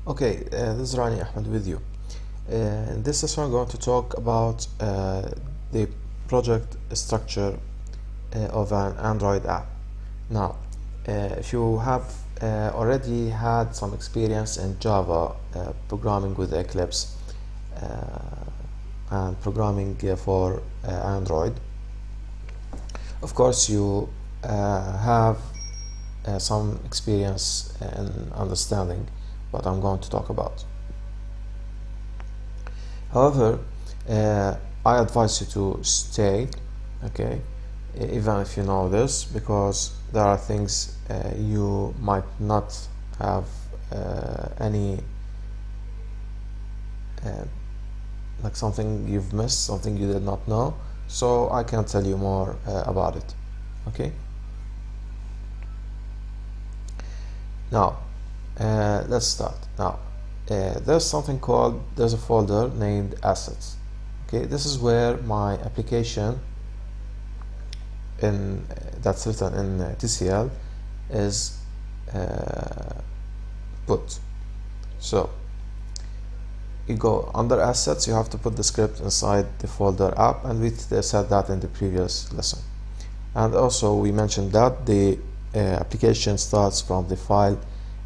Okay, this is Rani Ahmed with you. In this session, I'm going to talk about the project structure of an Android app. Now, if you have already had some experience in Java programming with Eclipse and programming for Android, of course, you have some experience in understanding what I'm going to talk about. However, I advise you to stay, okay, even if you know this, because there are things you might not have any like something you've missed, something you did not know, so I can tell you more about it. Okay, now let's start. Now there's a folder named assets. Okay, this is where my application that's written in TCL is put. So you go under assets, you have to put the script inside the folder app, and we said that in the previous lesson. And also we mentioned that the application starts from the file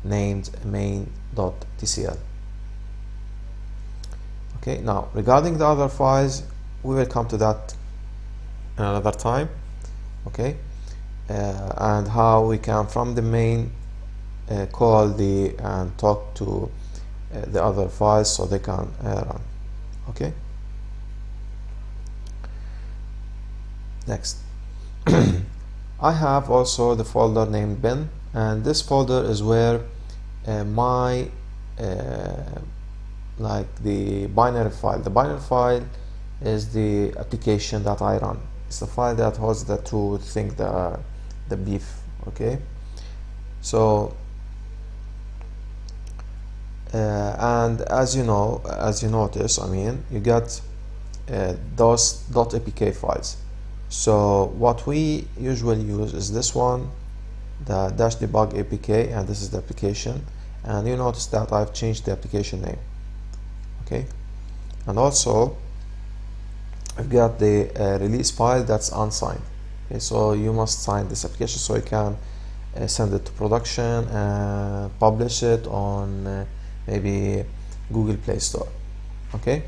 named main.tcl. Okay, now regarding the other files, we will come to that another time. Okay, and how we can from the main call and talk to the other files so they can run. Okay, next I have also the folder named bin, and this folder is where my like the binary file is the application that I run. It's the file that holds the true thing, the beef. Okay, so and as you notice, I mean, you get those .apk files. So what we usually use is this one, the -debug apk, and this is the application. And you notice that I've changed the application name. Okay, and also I've got the release file that's unsigned. Okay, so you must sign this application so you can send it to production and publish it on maybe Google Play Store. Okay,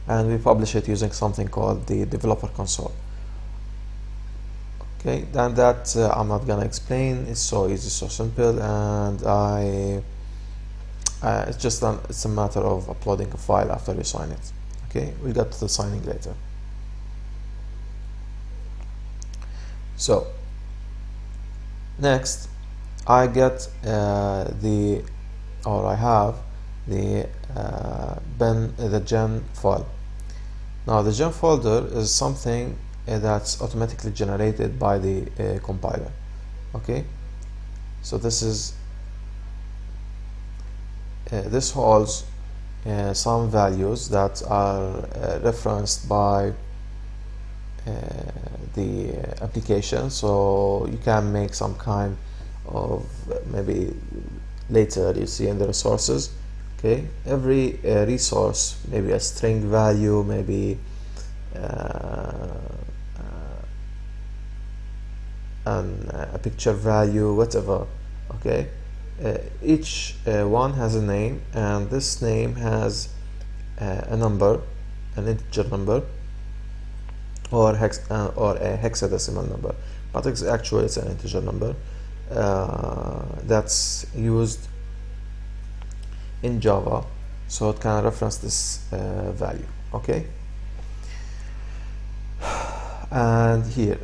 and we publish it using something called the developer console. Okay, then that I'm not gonna explain. It's so easy, so simple, and it's a matter of uploading a file after you sign it. Okay, we'll get to the signing later. So next I get I have the the gen file. Now the gen folder is something that's automatically generated by the compiler. Okay, so this holds some values that are referenced by the application, so you can make some kind of maybe later you see in the resources. Okay, every resource, maybe a string value, maybe a picture value, whatever. Okay, each one has a name, and this name has a number, an integer number, or a hexadecimal number, but actually it's an integer number that's used in Java, so it can reference this value. Okay, and here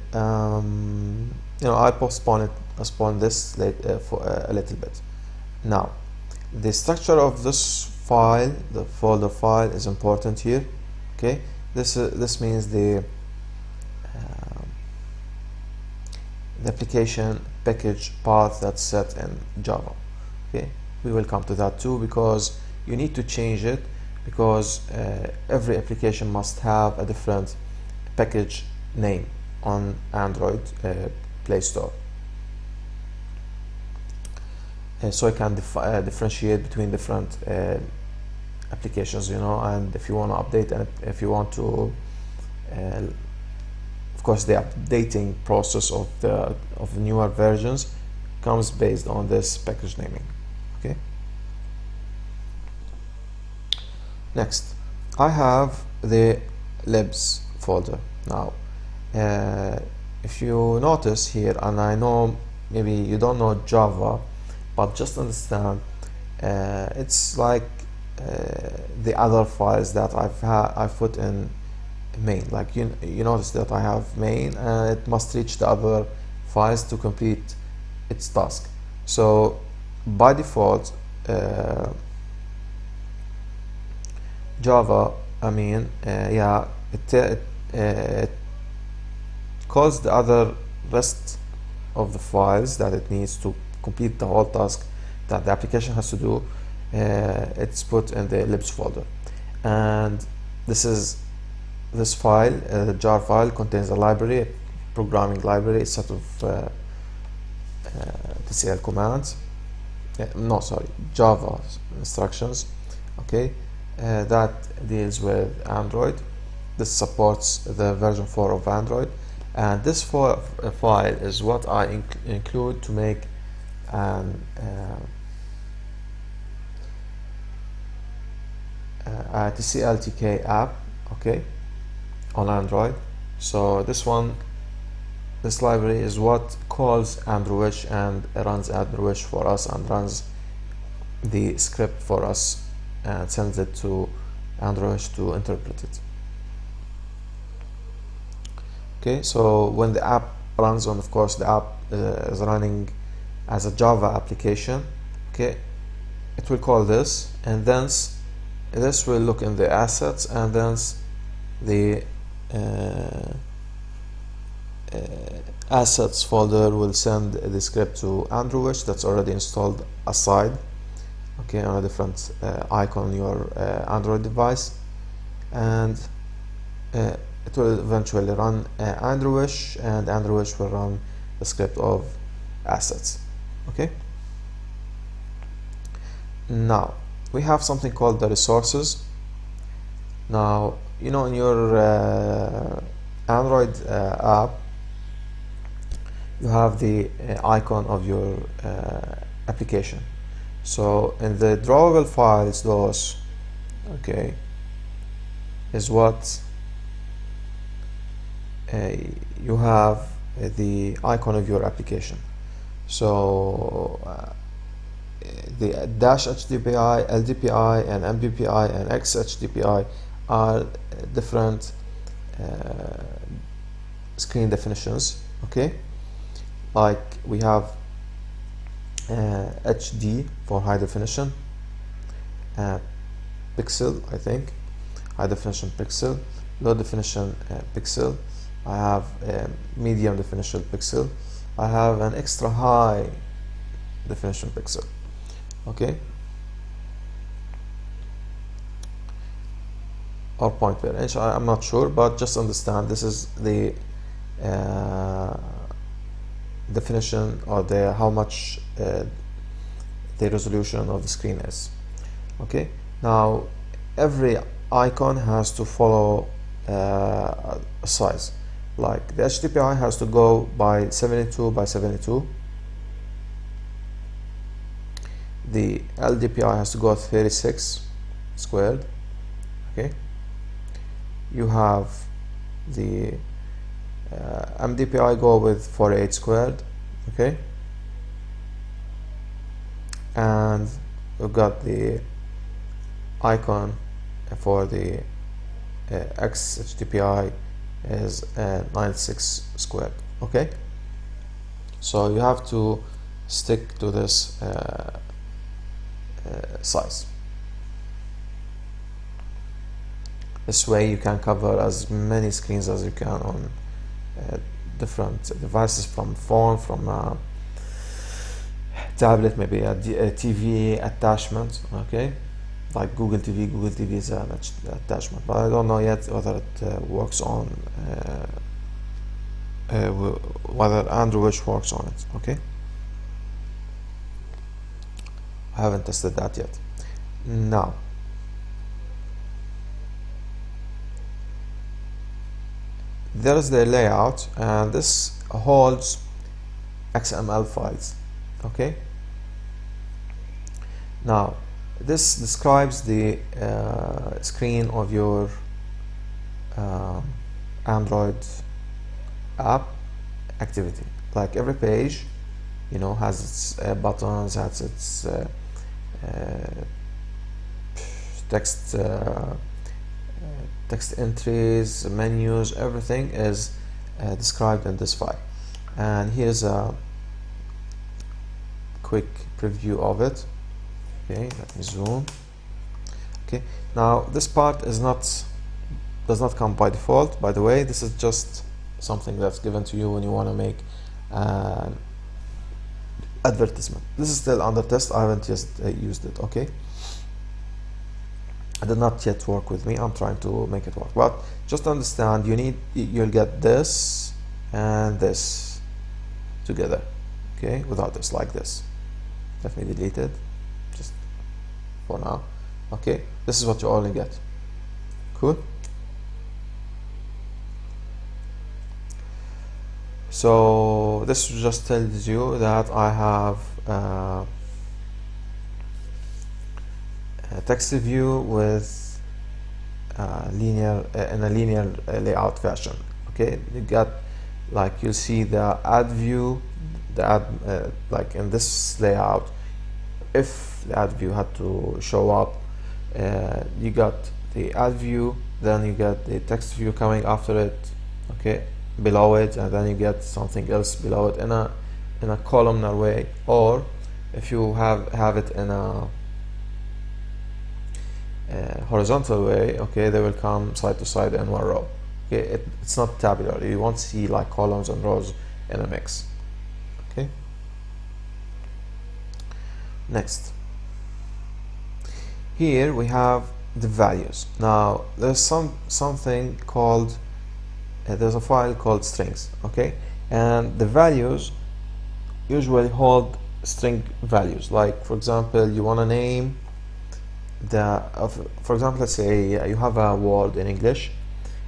I postpone this for a little bit. Now the structure of this file, the folder file, is important here. Okay, this means the application package path that's set in Java. Okay, we will come to that too, because you need to change it, because every application must have a different package name on Android Play Store. so I can differentiate between different applications, you know. And if you want to update, and if you want to of course the updating process of the newer versions comes based on this package naming. Okay, next I have the libs folder. Now if you notice here, and I know maybe you don't know Java, but just understand it's like the other files that I've put in main. Like you notice that I have main, and it must reach the other files to complete its task. So by default Java, I mean it calls the other rest of the files that it needs to complete the whole task that the application has to do. It's put in the libs folder, and this file, the jar file, contains a library, a programming library, a set of Tcl commands, Java instructions, okay, that deals with Android. This supports the version 4 of Android, and this file is what I include to make an a Tcl TK app, okay, on Android. So this library is what calls AndroWish and runs AndroWish for us, and runs the script for us and sends it to AndroWish to interpret it. Okay, so when the app runs, and of course the app is running as a Java application, okay, it will call this, and then this will look in the assets, and then the assets folder will send the script to AndroWish that's already installed aside, okay, on a different icon on your Android device, and it will eventually run AndroWish, and AndroWish will run the script of assets. Okay, now we have something called the resources. Now, you know, in your Android app, you have the icon of your application. So in the drawable files, those, okay, is what you have the icon of your application. So the dash HDPI, LDPI, and MBPI, and XHDPI are different screen definitions, okay. Like we have HD for high definition, pixel, I think, high definition pixel, low definition pixel. I have medium definition pixel. I have an extra high definition pixel, okay, or point per inch, I'm not sure, but just understand this is the definition, or the how much the resolution of the screen is. Okay, now every icon has to follow a size. Like the HDPI has to go by 72 by 72. The LDPI has to go 36 squared. Okay, you have the MDPI go with 48 squared. Okay, and we've got the icon for the XHDPI is 96 squared. Okay, so you have to stick to this size. This way you can cover as many screens as you can on different devices, from phone, from a tablet, maybe a TV attachment, okay, like Google TV. Google TV is an attachment, but I don't know yet whether it works on whether AndroWish works on it. Okay, I haven't tested that yet. Now there is the layout, and this holds XML files. Okay, now this describes the screen of your Android app activity. Like every page, you know, has its buttons, has its text text entries, menus, everything is described in this file. And here's a quick preview of it. Okay, let me zoom. Okay, now this part does not come by default, by the way. This is just something that's given to you when you want to make an advertisement. This is still under test. I haven't just used it. Okay, it did not yet work with me. I'm trying to make it work, but just understand, you'll get this and this together. Okay, without this, like this. Let me delete it just for now. Okay, this is what you only get. Cool. So this just tells you that I have a text view with linear in a linear layout fashion. Okay, you got, like, you'll see the add view, the add like in this layout. If the add view had to show up, you got the add view, then you get the text view coming after it. Okay, below it, and then you get something else below it in a columnar way, or if you have it in a horizontal way, okay, they will come side to side in one row. Okay, it's not tabular. You won't see like columns and rows in a mix. Okay, next, here we have the values. Now there's something called there's a file called strings. Okay, and the values usually hold string values. Like, for example, you want to name for example, let's say you have a word in English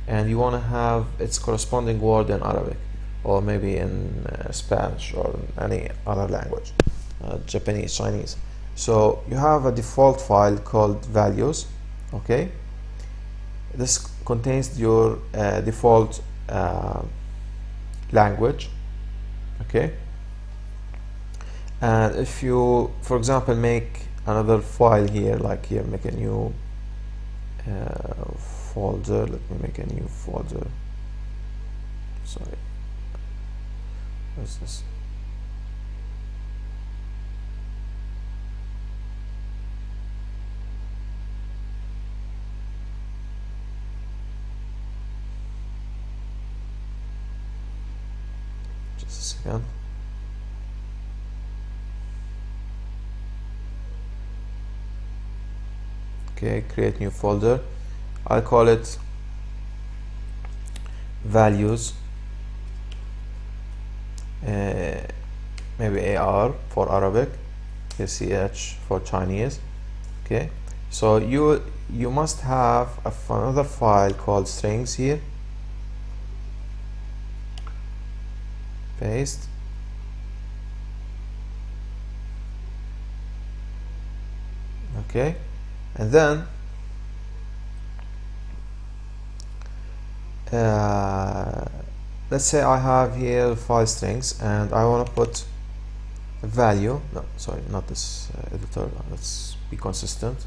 and you want to have its corresponding word in Arabic, or maybe in Spanish, or any other language, Japanese, Chinese. So you have a default file called values. Okay, this contains your default language. Okay, and if you, for example, make another file here, like here, make a new folder. Let me make a new folder. Sorry, what's this? Just a second. Okay, create new folder. I'll call it values, maybe AR for Arabic, CH for Chinese. Okay, so you must have another file called strings here. Paste. Okay, and then let's say I have here 5 strings and I want to put a value. No, sorry, not this editor. Let's be consistent.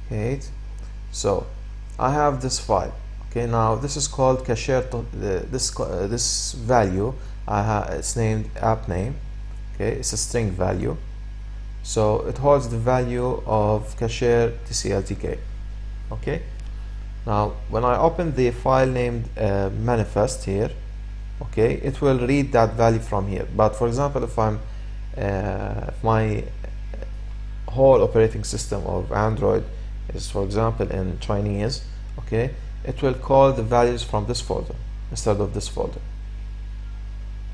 Okay, so I have this file. Okay, now this is called cashier. This value, it's named app name. Okay, it's a string value, so it holds the value of cashier Tcl tk. Okay, now when I open the file named manifest here, okay, it will read that value from here. But for example, if my whole operating system of Android is, for example, in Chinese, okay, it will call the values from this folder instead of this folder.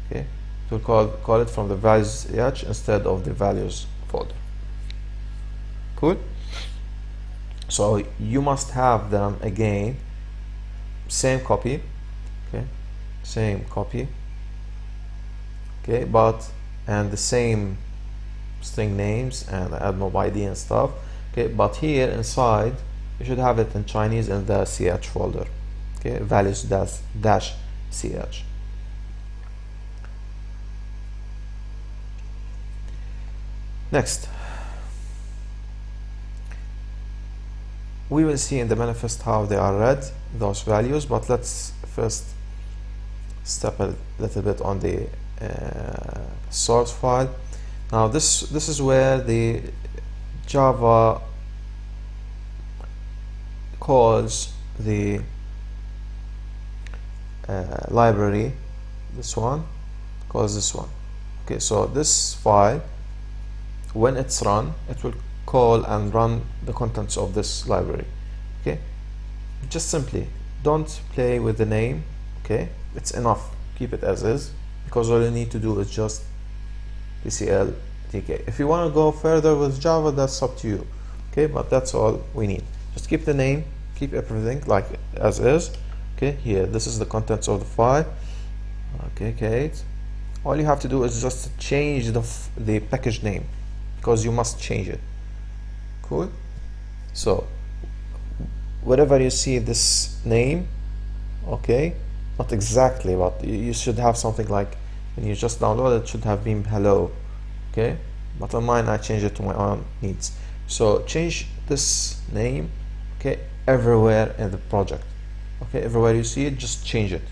Okay, it will call it from the values h instead of the values folder. Cool. So you must have them again, same copy, okay, same copy, okay, but and the same string names and add mob ID and stuff, okay, but here inside you should have it in Chinese in the ch folder, okay, values dash ch. Next, we will see in the manifest how they are read, those values, but let's first step a little bit on the source file. Now this is where the Java calls the library, this one calls this one. Okay, so this file, when it's run, it will call and run the contents of this library. Okay, just simply don't play with the name. Okay, it's enough, keep it as is, because all you need to do is just Tcl tk. If you want to go further with Java, that's up to you. Okay, but that's all we need. Just keep the name, keep everything like as is. Okay, here this is the contents of the file. Okay, all you have to do is just change the package name, because you must change it. Cool. So wherever you see this name, okay, not exactly, but you should have something like, when you just download it, should have been hello. Okay, but on mine I changed it to my own needs. So change this name, okay, everywhere in the project. Okay, everywhere you see it, just change it.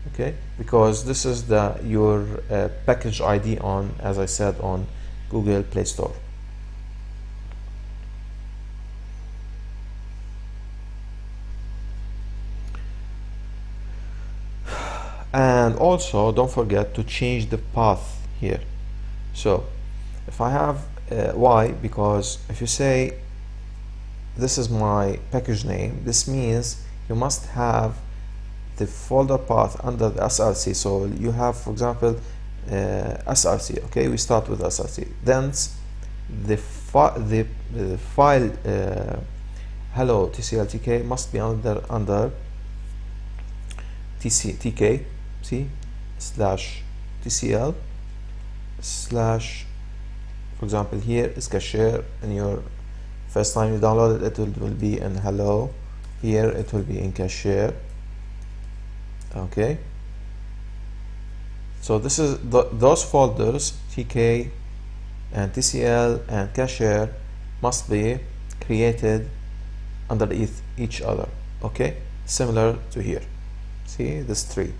Okay, because this is your package ID on, as I said, on Google Play Store. And also don't forget to change the path here. So if I have why, because if you say this is my package name, this means you must have the folder path under the src. So you have, for example, src. Okay, we start with src, then the file hello tcl must be under tk, see, slash tcl slash, for example, here is cashier, and your first time you download it, it will be in hello. Here it will be in cashier. Okay, so this is those folders, tk and tcl and cashier, must be created underneath each other. Okay, similar to here. See this tree,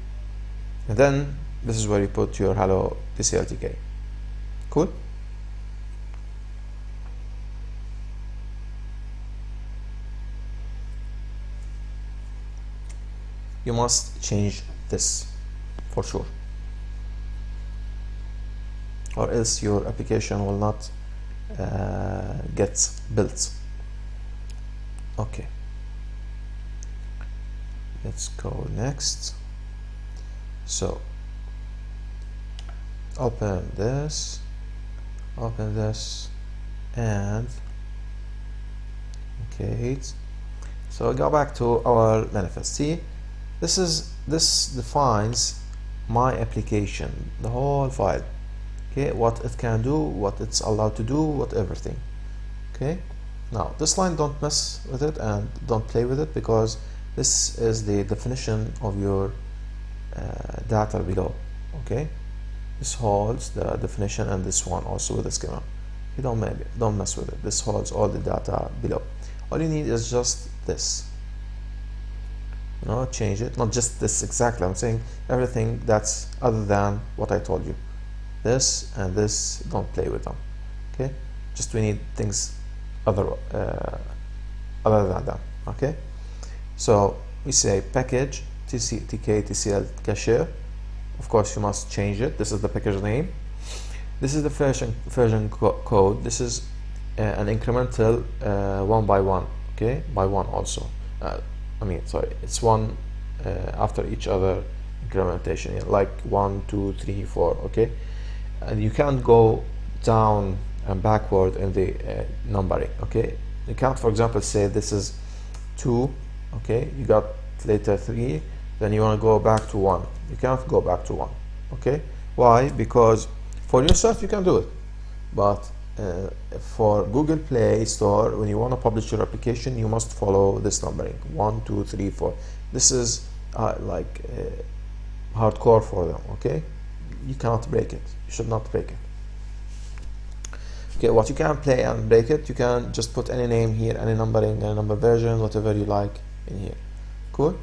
and then this is where you put your hello tcl tk. Cool. You must change this for sure, or else your application will not get built. Okay, let's go next. So open this, and okay, so go back to our manifest. See, this defines my application, the whole file. Okay, what it can do, what it's allowed to do, what everything. Okay, now this line, don't mess with it and don't play with it, because this is the definition of your data below. Okay, this holds the definition, and this one also with the schema. You don't mess with it. This holds all the data below. All you need is just this. Change it, not just this exactly. I'm saying everything that's other than what I told you. This and this, don't play with them. Okay, just we need things other than that. Okay, so we say package tk tcl cashier. Of course you must change it. This is the package name. This is the version code. This is an incremental 1 by 1. Okay, by 1 also. Sorry, it's one after each other incrementation here, like 1 2 3 4. Okay, and you can't go down and backward in the numbering. Okay, you can't, for example, say this is 2. Okay, you got later 3, then you want to go back to 1. You can't go back to 1. Okay, why? Because for yourself you can do it, but for Google Play Store, when you want to publish your application, you must follow this numbering: 1 2 3 4. This is like hardcore for them. Okay, you cannot break it. You should not break it. Okay, what you can play and break it, you can just put any name here, any numbering, any number version, whatever you like in here. Cool.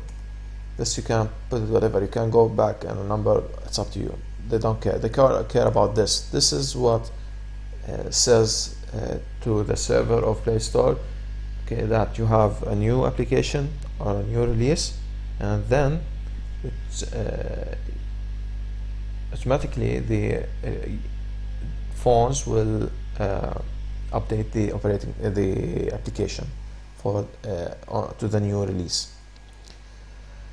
This you can put it whatever. You can go back and a number. It's up to you. They don't care. They care about this. This is what says to the server of Play Store, okay, that you have a new application or a new release, and then it's automatically the phones will update the application for to the new release.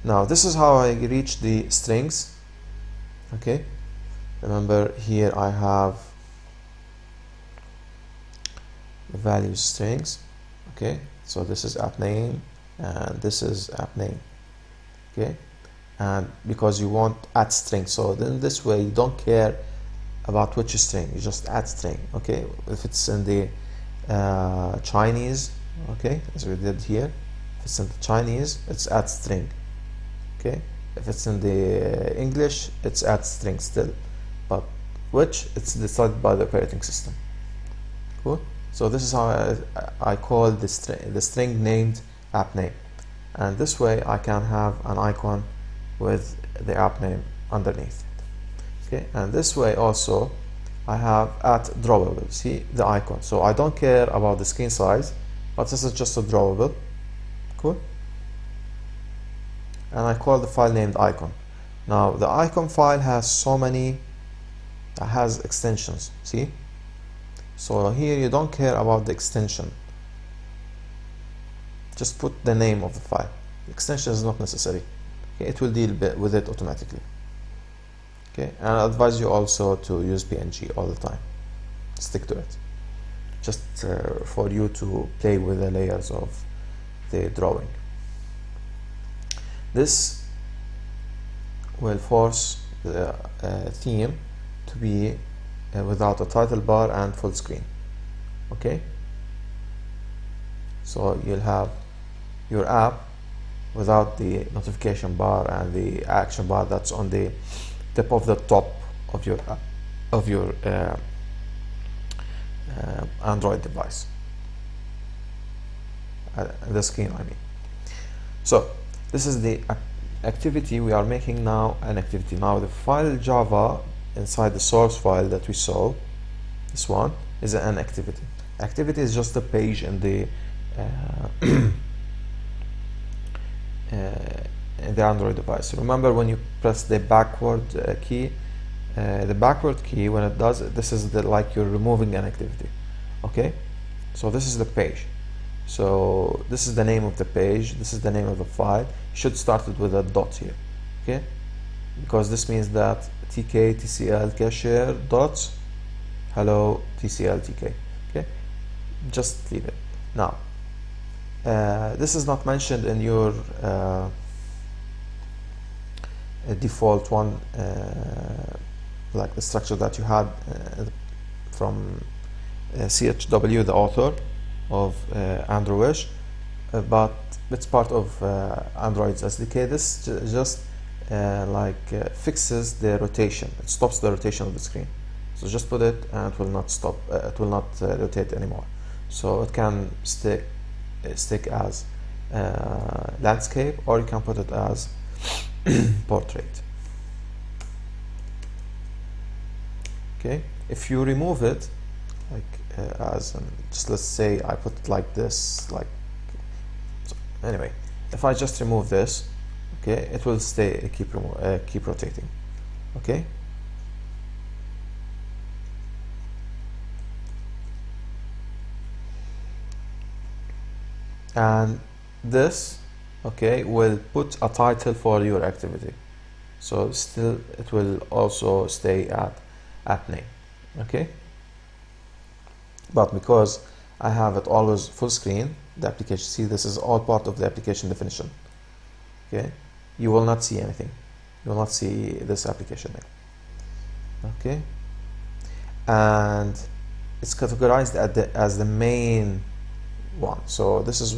Now this is how I reach the strings. Okay, remember here I have the value strings. Okay, so this is app name and this is app name. Okay, and because you want add string, so then this way you don't care about which string, you just add string. Okay, if it's in the Chinese, okay, as we did here, if it's in the Chinese, it's add string. Okay, if it's in the English, it's add string still, but which, it's decided by the operating system. Cool. So this is how I call the string named app name, and this way I can have an icon with the app name underneath it. Okay, and this way also I have at drawable. See the icon. So I don't care about the screen size, but this is just a drawable. Cool. And I call the file named icon. Now the icon file has so many, has extensions. See. So here you don't care about the extension. Just put the name of the file. The extension is not necessary. Okay, it will deal with it automatically. Okay, and I advise you also to use PNG all the time. Stick to it. Just for you to play with the layers of the drawing. This will force the theme to be without a title bar and full screen. Okay, so you'll have your app without the notification bar and the action bar that's on the tip of the top of your Android device, the screen I mean. So this is the activity we are making now. An activity now, the file Java inside the source file that we saw, this one is an activity. Activity is just a page in the in the Android device. Remember when you press the backward key, when it does it, this is the, like you're removing an activity. Okay, so this is the page. So this is the name of the page, this is the name of the file. You should start it with a dot here. Okay, because this means that tk tcl cashier dot hello tcl tk. Okay, just leave it. Now this is not mentioned in your default one, like the structure that you had from CHW, the author of AndroWish, but it's part of Android's SDK. This just fixes the rotation. It stops the rotation of the screen. So just put it and it will not stop. It will not rotate anymore. So it can stick as landscape, or you can put it as portrait. Okay, if you remove it, as just let's say I put it like this, so anyway, if I just remove this, okay, it will stay keep rotating. Okay, and this, okay, will put a title for your activity. so still it will also stay at app name. Okay, but because I have it always full screen, the application, see, this is all part of the application definition. Okay, you will not see anything, you will not see this application name. Okay, and it's categorized as the main one, so this is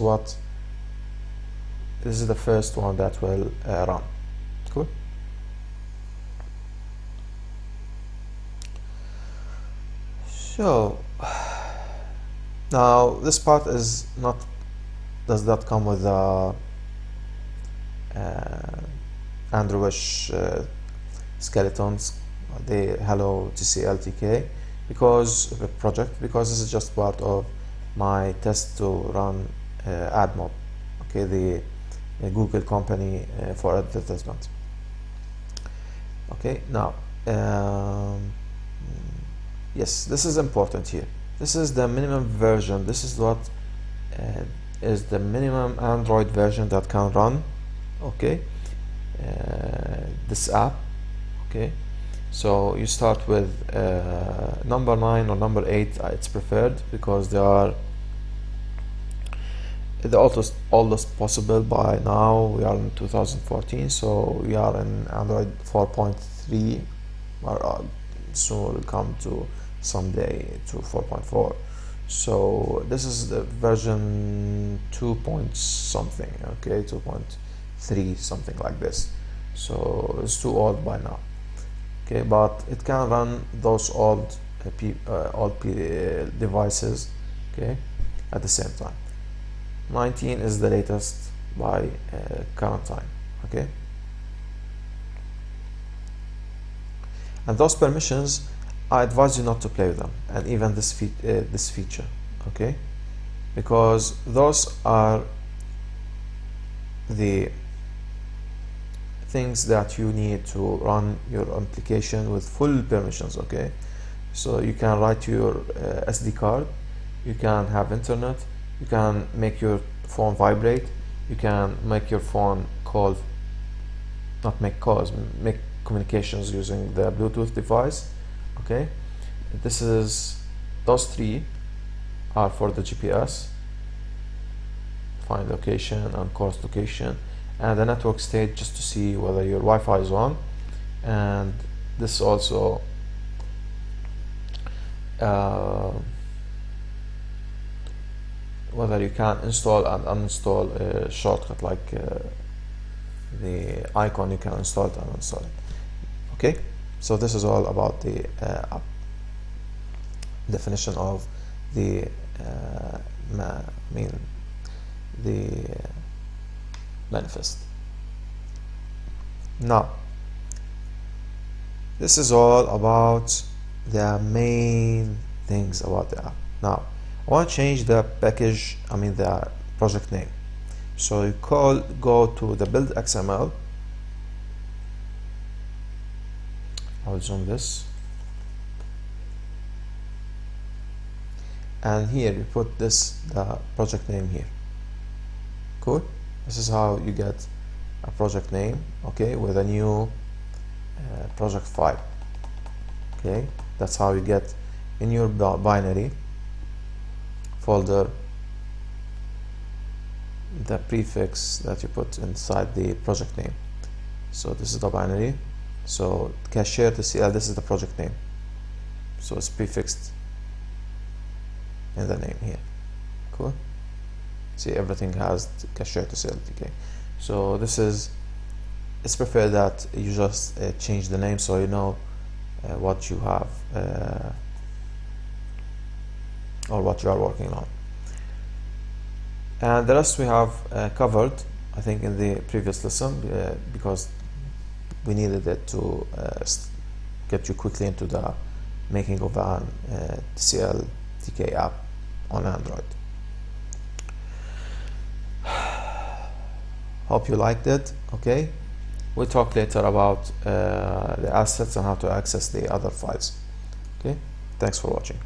the first one that will run. Cool. So now this part does not come with the AndroWish skeletons, the hello Tcl TK, because of the project, because this is just part of my test to run AdMob, okay, the Google company for advertisement. Okay, now yes, this is important here. This is the minimum version. This is what is the minimum Android version that can run, okay, this app. Okay, so you start with number 9 or number 8. It's preferred because they are the oldest possible. By now we are in 2014, so we are in Android 4.3, or soon will come to someday to 4.4. so this is the version 2 point something, okay, 2.3 something like this, so it's too old by now. Okay, but it can run those old devices, okay, at the same time. 19 is the latest by current time. Okay, and those permissions, I advise you not to play with them, and even this feature, okay, because those are the things that you need to run your application with full permissions. Okay, so you can write your SD card, you can have internet, you can make your phone vibrate, you can make your phone call, not make calls, make communications using the Bluetooth device. Okay, those three are for the GPS, find location and course location, and the network state, just to see whether your Wi-Fi is on, and this also whether you can install and uninstall a shortcut, like the icon, you can install it and uninstall it. Okay, so this is all about the app definition of the manifest. Now this is all about the main things about the app. Now I want to change the package, the project name. So you go to the build XML. I'll zoom this, and here you put the project name here. Cool. This is how you get a project name, okay, with a new project file. Okay, that's how you get in your binary folder the prefix that you put inside the project name. So this is the binary. So cashier Tcl, this is the project name, so it's prefixed in the name here. Cool. See, everything has cashier Tcl TK. So it's preferred that you just change the name so you know what you have or what you are working on. And the rest we have covered, I think, in the previous lesson, because we needed it to get you quickly into the making of an Tcl TK app on Android. Hope you liked it. Okay, we'll talk later about the assets and how to access the other files. Okay, thanks for watching.